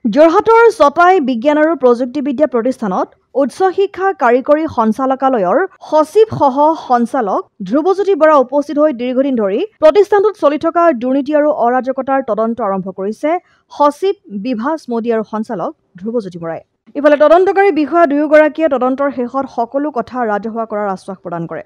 যোৰহাটৰ চটাই বিজ্ঞান আৰু প্ৰযুক্তিবিদ্যা প্ৰতিষ্ঠানত উচ্চ শিক্ষা কাৰিকৰী সঞ্চালকালয়ৰ সচিবসহ সঞ্চালক ধ্ৰুৱজ্যোতি বৰা উপস্থিত হৈ দীৰ্ঘদিন ধৰি প্ৰতিষ্ঠানটোত চলি থকা দুৰ্নীতি আৰু অৰাজকতাৰ তদন্ত আৰম্ভ কৰিছে সচিব বিভাস মোদী আৰু সঞ্চালক ধ্ৰুৱজ্যোতি বৰাই। ইফালে তদন্তকাৰী বিষয়া দুয়োগৰাকীয়ে তদন্তৰ শেষত সকলো কথা ৰাজহুৱা কৰাৰ আশ্বাস প্ৰদান কৰে।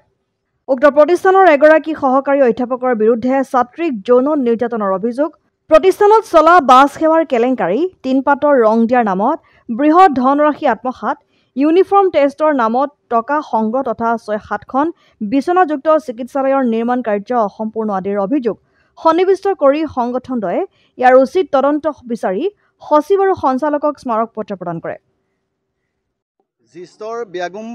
উক্ত প্ৰতিষ্ঠানৰ এগৰাকী সহকাৰী অধ্যাপকৰ বিৰুদ্ধে ছাত্ৰীক যৌন নিৰ্যাতনৰ অভিযোগ, প্ৰতিষ্ঠানত চলা বাছ সেৱাৰ কেলেংকাৰী, তিনপাতৰ ৰং দিয়াৰ নামত বৃহৎ ধনৰাশি আত্মসাত, ইউনিফৰ্ম টেষ্টৰ নামত টকা সংগ্ৰহ তথা ৬-৭খন বিচনাযুক্ত চিকিৎসালয়ৰ নিৰ্মাণ কাৰ্য অসম্পূৰ্ণ আদিৰ অভিযোগ সন্নিৱিষ্ট কৰি সংগঠনটোৱে ইয়াৰ উচিত তদন্ত বিচাৰি সচিব আৰু সঞ্চালকক স্মাৰক পত্ৰ প্ৰদান কৰে। জিষ্টৰ ব্যাগুম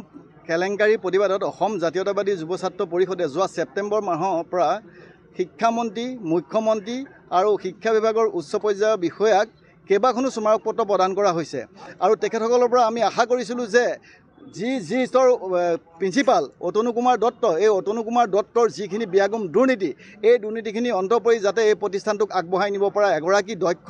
কেলেংকাৰী প্ৰতিবাদত অসম জাতীয়তাবাদী যুৱ ছাত্ৰ পৰিষদে যোৱা ছেপ্টেম্বৰ মাহৰ পৰা শিক্ষামন্ত্ৰী, মুখ্যমন্ত্ৰী আৰু শিক্ষা বিভাগৰ উচ্চ পৰ্যায়ৰ বিষয়াক কেইবাখনো স্মাৰক পত্ৰ প্ৰদান কৰা হৈছে। আৰু তেখেতসকলৰ পৰা আমি আশা কৰিছিলোঁ যে জিষ্টৰ প্ৰিন্সিপাল অতনু কুমাৰ দত্ত, এই অতনু কুমাৰ দত্তৰ যিখিনি ব্যাগুম দুৰ্নীতি, এই দুৰ্নীতিখিনি অন্ত পৰি যাতে এই প্ৰতিষ্ঠানটোক আগবঢ়াই নিব পৰা এগৰাকী দক্ষ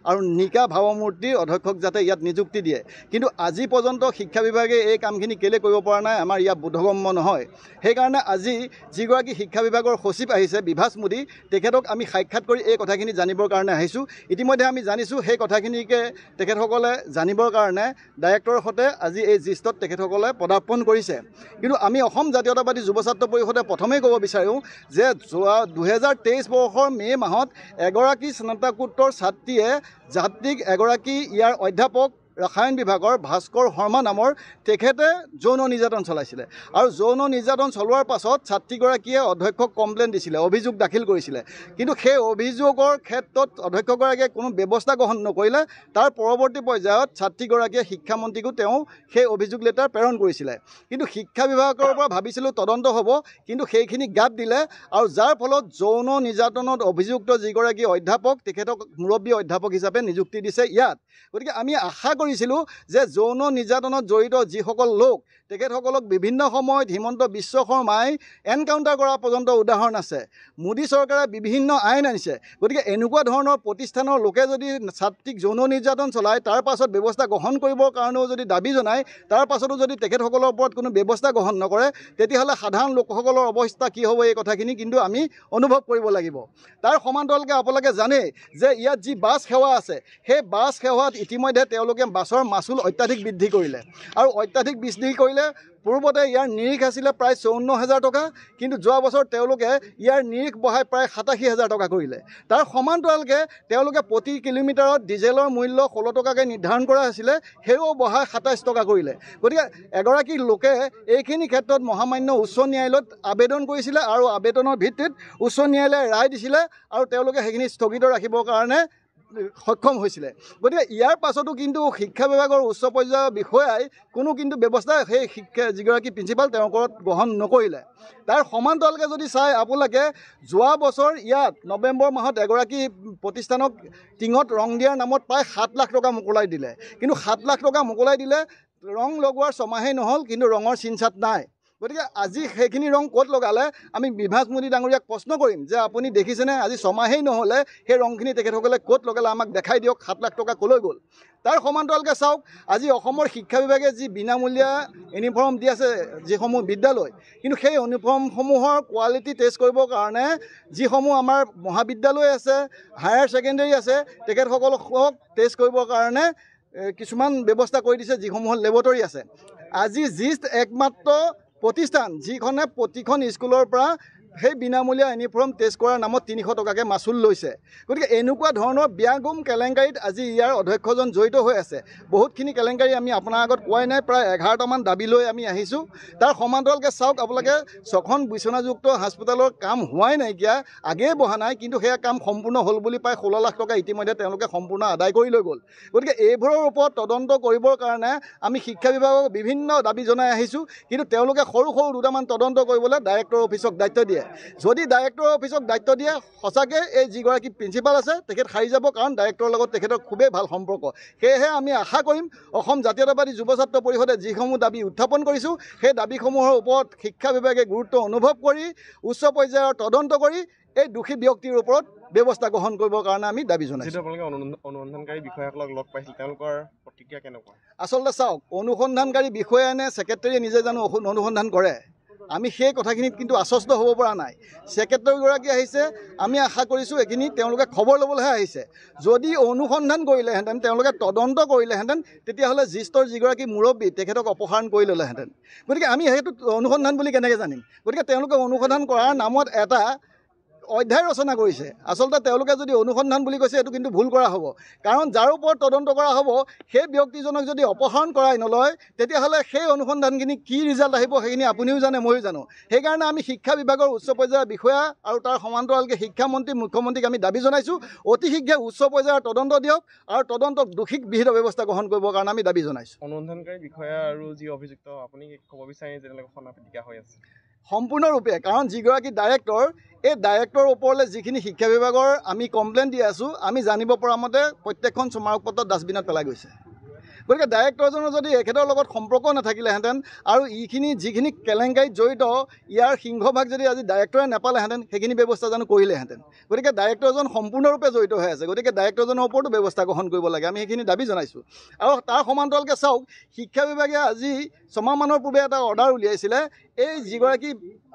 আৰু নিকা ভাৱমূৰ্তিৰ অধ্যক্ষক যাতে ইয়াত নিযুক্তি দিয়ে। কিন্তু আজি পৰ্যন্ত শিক্ষা বিভাগে এই কামখিনি কেলৈ কৰিব পৰা নাই, আমাৰ ইয়াত বোধগম্য নহয়। সেইকাৰণে আজি যিগৰাকী শিক্ষা বিভাগৰ সচিব আহিছে বিভাস মোদী, তেখেতক আমি সাক্ষাৎ কৰি এই কথাখিনি জানিবৰ কাৰণে আহিছোঁ। ইতিমধ্যে আমি জানিছোঁ সেই কথাখিনিকে তেখেতসকলে জানিবৰ কাৰণে ডাইৰেক্টৰৰ সৈতে আজি এই জিষ্টত তেখেতসকলে পদাৰ্পণ কৰিছে। কিন্তু আমি অসম জাতীয়তাবাদী যুৱ ছাত্ৰ পৰিষদে প্ৰথমেই ক'ব বিচাৰোঁ যে যোৱা 2023 বৰ্ষৰ মে' মাহত এগৰাকী স্নাতকোত্তৰ ছাত্ৰীক এগৰাকী ইয়াৰ অধ্যাপক ৰসায়ন বিভাগৰ ভাস্কৰ শৰ্মা নামৰ তেখেতে যৌন নিৰ্যাতন চলাইছিলে। আৰু যৌন নিৰ্যাতন চলোৱাৰ পাছত ছাত্ৰীগৰাকীয়ে অধ্যক্ষক কমপ্লেইন দিছিলে, অভিযোগ দাখিল কৰিছিলে। কিন্তু সেই অভিযোগৰ ক্ষেত্ৰত অধ্যক্ষগৰাকীয়ে কোনো ব্যৱস্থা গ্ৰহণ নকৰিলে। তাৰ পৰৱৰ্তী পৰ্যায়ত ছাত্ৰীগৰাকীয়ে শিক্ষামন্ত্ৰীকো তেওঁ সেই অভিযোগ লেটাৰ প্ৰেৰণ কৰিছিলে। কিন্তু শিক্ষা বিভাগৰ পৰা ভাবিছিলোঁ তদন্ত হ'ব, কিন্তু সেইখিনি গাত দিলে। আৰু যাৰ ফলত যৌন নিৰ্যাতনত অভিযুক্ত যিগৰাকী অধ্যাপক, তেখেতক মুৰব্বী অধ্যাপক হিচাপে নিযুক্তি দিছে ইয়াত। গতিকে আমি আশা কৰিছিলোঁ যে যৌন নিৰ্যাতনত জড়িত যিসকল লোক, তেখেতসকলক বিভিন্ন সময়ত হিমন্ত বিশ্ব শৰ্মাই এনকাউণ্টাৰ কৰা পৰ্যন্ত উদাহৰণ আছে। মোদী চৰকাৰে বিভিন্ন আইন আনিছে। গতিকে এনেকুৱা ধৰণৰ প্ৰতিষ্ঠানৰ লোকে যদি ছাত্ৰীক যৌন নিৰ্যাতন চলায়, তাৰ পাছত ব্যৱস্থা গ্ৰহণ কৰিবৰ কাৰণেও যদি দাবী জনায়, তাৰ পাছতো যদি তেখেতসকলৰ ওপৰত কোনো ব্যৱস্থা গ্ৰহণ নকৰে, তেতিয়াহ'লে সাধাৰণ লোকসকলৰ অৱস্থা কি হ'ব এই কথাখিনি কিন্তু আমি অনুভৱ কৰিব লাগিব। তাৰ সমান্তৰালকৈ আপোনালোকে জানে যে ইয়াত যি বাছ সেৱা আছে, সেই বাছ সেৱাত ইতিমধ্যে তেওঁলোকে বাছৰ মাচুল অত্যাধিক বৃদ্ধি কৰিলে। আৰু অত্যাধিক বৃদ্ধি কৰিলে, পূৰ্বতে ইয়াৰ নিৰিখ আছিলে প্ৰায় 54,000 টকা, কিন্তু যোৱা বছৰ তেওঁলোকে ইয়াৰ নিৰিখ বঢ়াই প্ৰায় 87,000 টকা কৰিলে। তাৰ সমান্তৰালকৈ তেওঁলোকে প্ৰতি কিলোমিটাৰত ডিজেলৰ মূল্য 16 টকাকৈ নিৰ্ধাৰণ কৰা হৈছিলে, সেইও বঢ়াই 27 টকা কৰিলে। গতিকে এগৰাকী লোকে এইখিনি ক্ষেত্ৰত মহামান্য উচ্চ ন্যায়ালয়ত আবেদন কৰিছিলে আৰু আবেদনৰ ভিত্তিত উচ্চ ন্যায়ালয়ে ৰায় দিছিলে আৰু তেওঁলোকে সেইখিনি স্থগিত ৰাখিবৰ কাৰণে সক্ষম হৈছিলে। গতিকে ইয়াৰ পাছতো কিন্তু শিক্ষা বিভাগৰ উচ্চ পৰ্যায়ৰ বিষয়াই কোনো কিন্তু ব্যৱস্থা সেই যিগৰাকী প্ৰিন্সিপাল তেওঁৰ ওপৰত গ্ৰহণ নকৰিলে। তাৰ সমান্তৰালকৈ যদি চাই আপোনালোকে, যোৱা বছৰ ইয়াত নৱেম্বৰ মাহত এগৰাকী প্ৰতিষ্ঠানক টিঙত ৰং দিয়াৰ নামত প্ৰায় 7 লাখ টকা মোকলাই দিলে। কিন্তু 7 লাখ টকা মোকলাই দিলে, ৰং লগোৱাৰ ছমাহেই নহ'ল, কিন্তু ৰঙৰ চিনচাত নাই। গতিকে আজি সেইখিনি ৰং ক'ত লগালে, আমি বিভাস মোদী ডাঙৰীয়াক প্ৰশ্ন কৰিম যে আপুনি দেখিছেনে, আজি ছমাহেই নহ'লে সেই ৰংখিনি তেখেতসকলে ক'ত লগালে, আমাক দেখাই দিয়ক। 7 লাখ টকা ক'লৈ গ'ল? তাৰ সমান্তৰালকৈ চাওক, আজি অসমৰ শিক্ষা বিভাগে যি বিনামূলীয়া ইউনিফৰ্ম দি আছে যিসমূহ বিদ্যালয়, কিন্তু সেই ইউনিফৰ্মসমূহৰ কোৱালিটি টেষ্ট কৰিবৰ কাৰণে যিসমূহ আমাৰ মহাবিদ্যালয় আছে, হায়াৰ ছেকেণ্ডেৰী আছে, তেখেতসকলক টেষ্ট কৰিবৰ কাৰণে কিছুমান ব্যৱস্থা কৰি দিছে যিসমূহৰ লেবৰেটৰী আছে। আজি জিষ্ট একমাত্ৰ প্ৰতিষ্ঠান যিখনে প্ৰতিখন স্কুলৰ পৰা সেই বিনামূলীয়া ইউনিফৰ্ম টেষ্ট কৰাৰ নামত 300 টকাকৈ মাচুল লৈছে। গতিকে এনেকুৱা ধৰণৰ ব্যাগুম কেলেংকাৰীত আজি ইয়াৰ অধ্যক্ষজন জড়িত হৈ আছে। বহুতখিনি কেলেংকাৰী আমি আপোনাৰ আগত কোৱাই নাই, প্ৰায় 11টামান দাবী লৈ আমি আহিছোঁ। তাৰ সমান্তৰালকৈ চাওক আপোনালোকে, 6খন বিচনাযুক্ত হাস্পতালৰ কাম হোৱাই নাইকিয়া, আগেয়ে বহা নাই, কিন্তু সেয়া কাম সম্পূৰ্ণ হ'ল বুলি প্ৰায় 16 লাখ টকা ইতিমধ্যে তেওঁলোকে সম্পূৰ্ণ আদায় কৰি লৈ গ'ল। গতিকে এইবোৰৰ ওপৰত তদন্ত কৰিবৰ কাৰণে আমি শিক্ষা বিভাগক বিভিন্ন দাবী জনাই আহিছোঁ, কিন্তু তেওঁলোকে সৰু সৰু দুটামান তদন্ত কৰিবলৈ ডাইৰেক্টৰ অফিচক দায়িত্ব দিয়ে। যদি ডাইৰেক্টৰ অফিচক দায়িত্ব দিয়ে, সঁচাকৈ এই যিগৰাকী প্ৰিন্সিপাল আছে তেখেত সাৰি যাব, কাৰণ ডাইৰেক্টৰৰ লগত তেখেতৰ খুবেই ভাল সম্পৰ্ক। সেয়েহে আমি আশা কৰিম অসম জাতীয়তাবাদী যুৱ ছাত্ৰ পৰিষদে যিসমূহ দাবী উত্থাপন কৰিছোঁ, সেই দাবীসমূহৰ ওপৰত শিক্ষা বিভাগে গুৰুত্ব অনুভৱ কৰি উচ্চ পৰ্যায়ৰ তদন্ত কৰি এই দোষী ব্যক্তিৰ ওপৰত ব্যৱস্থা গ্ৰহণ কৰিবৰ কাৰণে আমি দাবী জনাইছোঁ। অনুসন্ধানকাৰী বিষয়াসকলক লগ পাইছিল, তেওঁলোকৰ প্ৰতিক্ৰিয়া কেনেকুৱা? আচলতে চাওক, অনুসন্ধানকাৰী বিষয়া নে ছেক্ৰেটাৰীয়ে নিজে জানো অনুসন্ধান কৰে? আমি সেই কথাখিনিত কিন্তু আশ্বস্ত হ'ব পৰা নাই। ছেক্ৰেটাৰীগৰাকী আহিছে, আমি আশা কৰিছোঁ এইখিনি তেওঁলোকে খবৰ ল'বলৈহে আহিছে। যদি অনুসন্ধান কৰিলেহেঁতেন, তেওঁলোকে তদন্ত কৰিলেহেঁতেন, তেতিয়াহ'লে জিষ্টৰ যিগৰাকী মুৰব্বী তেখেতক অপসাৰণ কৰি ল'লেহেঁতেন। গতিকে আমি সেইটো অনুসন্ধান বুলি কেনেকৈ জানিম? গতিকে তেওঁলোকে অনুসন্ধান কৰাৰ নামত এটা অধ্যায় ৰচনা কৰিছে। আচলতে তেওঁলোকে যদি অনুসন্ধান বুলি কৈছে, এইটো কিন্তু ভুল কৰা হ'ব। কাৰণ যাৰ ওপৰত তদন্ত কৰা হ'ব, সেই ব্যক্তিজনক যদি অপসাৰণ কৰাই নলয়, তেতিয়াহ'লে সেই অনুসন্ধানখিনি কি ৰিজাল্ট আহিব সেইখিনি আপুনিও জানে, ময়ো জানো। সেইকাৰণে আমি শিক্ষা বিভাগৰ উচ্চ পৰ্যায়ৰ বিষয়া আৰু তাৰ সমান্তৰালকৈ শিক্ষামন্ত্ৰী, মুখ্যমন্ত্ৰীক আমি দাবী জনাইছোঁ, অতি শীঘ্ৰে উচ্চ পৰ্যায়ৰ তদন্ত দিয়ক আৰু তদন্তক দোষীক বিহিত ব্যৱস্থা গ্ৰহণ কৰিবৰ কাৰণে আমি দাবী জনাইছোঁ। অনুসন্ধানকাৰী বিষয়া আৰু যি অভিযুক্ত, আপুনি ক'ব বিচাৰে যেনেকৈ সনাপিটিকা হৈ আছে? সম্পূৰ্ণৰূপে, কাৰণ যিগৰাকী ডাইৰেক্টৰ, এই ডাইৰেক্টৰৰ ওপৰলৈ যিখিনি শিক্ষা বিভাগৰ আমি কমপ্লেইন দি আছোঁ, আমি জানিব পৰা মতে প্ৰত্যেকখন স্মাৰকপত্ৰ ডাষ্টবিনত পেলাই গৈছে। গতিকে ডাইৰেক্টৰজনৰ যদি এখেতৰ লগত সম্পৰ্ক নাথাকিলেহেঁতেন আৰু যিখিনি কেলেংকাৰীত জড়িত, ইয়াৰ সিংহভাগ যদি আজি ডাইৰেক্টৰে নাপালেহেঁতেন, সেইখিনি ব্যৱস্থা জানো কৰিলেহেঁতেন? গতিকে ডাইৰেক্টৰজন সম্পূৰ্ণৰূপে জড়িত হৈ আছে। গতিকে ডাইৰেক্টৰজনৰ ওপৰতো ব্যৱস্থা গ্ৰহণ কৰিব লাগে, আমি সেইখিনি দাবী জনাইছোঁ। আৰু তাৰ সমান্তৰালকৈ চাওক, শিক্ষা বিভাগে আজি ছমাহমানৰ পূৰ্বে এটা অৰ্ডাৰ উলিয়াইছিলে, এই যিগৰাকী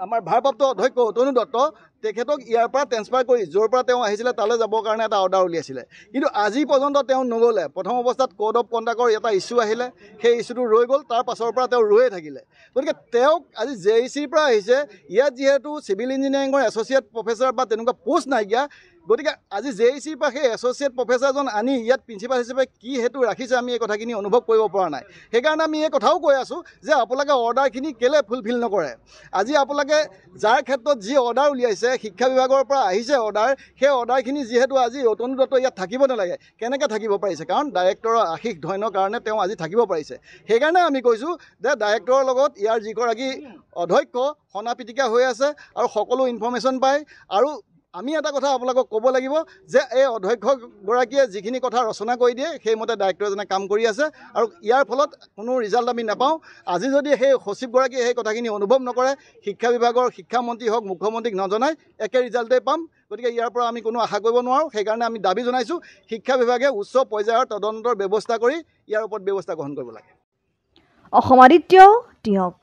আমাৰ ভাৰপ্ৰাপ্ত অধ্যক্ষ তনু দত্ত, তেখেতক ইয়াৰ পৰা ট্ৰেন্সফাৰ কৰি য'ৰ পৰা তেওঁ আহিছিলে তালৈ যাবৰ কাৰণে এটা অৰ্ডাৰ উলিয়াইছিলে। কিন্তু আজি পৰ্যন্ত তেওঁ নগ'লে। প্ৰথম অৱস্থাত কোড অফ কণ্ডাক্টৰ এটা ইছ্যু আহিলে, সেই ইছ্যুটো ৰৈ গ'ল, তাৰ পাছৰ পৰা তেওঁ ৰৈয়ে থাকিলে। গতিকে তেওঁক আজি JECৰ পৰা আহিছে, ইয়াত যিহেতু চিভিল ইঞ্জিনিয়াৰিঙৰ এছ'চিয়েট প্ৰফেচাৰ বা তেনেকুৱা পষ্ট নাইকিয়া, গতিকে আজি JECৰ পৰা সেই এছ'চিয়েট প্ৰফেচাৰজন আনি ইয়াত প্ৰিন্সিপাল হিচাপে কি হেতু ৰাখিছে, আমি এই কথাখিনি অনুভৱ কৰিব পৰা নাই। সেইকাৰণে আমি এই কথাও কৈ আছোঁ যে আপোনালোকে অৰ্ডাৰখিনি কেলৈ ফুলফিল নকৰে? আজি আপোনালোকে যাৰ ক্ষেত্ৰত যি অৰ্ডাৰ উলিয়াইছে, শিক্ষা বিভাগৰ পৰা আহিছে অৰ্ডাৰ, সেই অৰ্ডাৰখিনি যিহেতু আজি তনু দত্ত ইয়াত থাকিব নালাগে, কেনেকৈ থাকিব পাৰিছে? কাৰণ ডাইৰেক্টৰৰ আশীষ ধন্যৰ কাৰণে তেওঁ আজি থাকিব পাৰিছে। সেইকাৰণে আমি কৈছোঁ যে ডাইৰেক্টৰৰ লগত ইয়াৰ যিগৰাকী অধ্যক্ষ সনাপিটিকা হৈ আছে আৰু সকলো ইনফৰ্মেশ্যন পায়। আৰু আমি এটা কথা আপোনালোকক ক'ব লাগিব যে এই অধ্যক্ষগৰাকীয়ে যিখিনি কথা ৰচনা কৰি দিয়ে, সেইমতে ডাইৰেক্টৰজনে কাম কৰি আছে আৰু ইয়াৰ ফলত কোনো ৰিজাল্ট আমি নাপাওঁ। আজি যদি সেই সচিবগৰাকীয়ে সেই কথাখিনি অনুভৱ নকৰে, শিক্ষা বিভাগৰ শিক্ষামন্ত্ৰী হওক, মুখ্যমন্ত্ৰীক নজনায়, একে ৰিজাল্টেই পাম। গতিকে ইয়াৰ পৰা আমি কোনো আশা কৰিব নোৱাৰোঁ। সেইকাৰণে আমি দাবী জনাইছোঁ, শিক্ষা বিভাগে উচ্চ পৰ্যায়ৰ তদন্তৰ ব্যৱস্থা কৰি ইয়াৰ ওপৰত ব্যৱস্থা গ্ৰহণ কৰিব লাগে। অসম আদিত্য টিয়ক।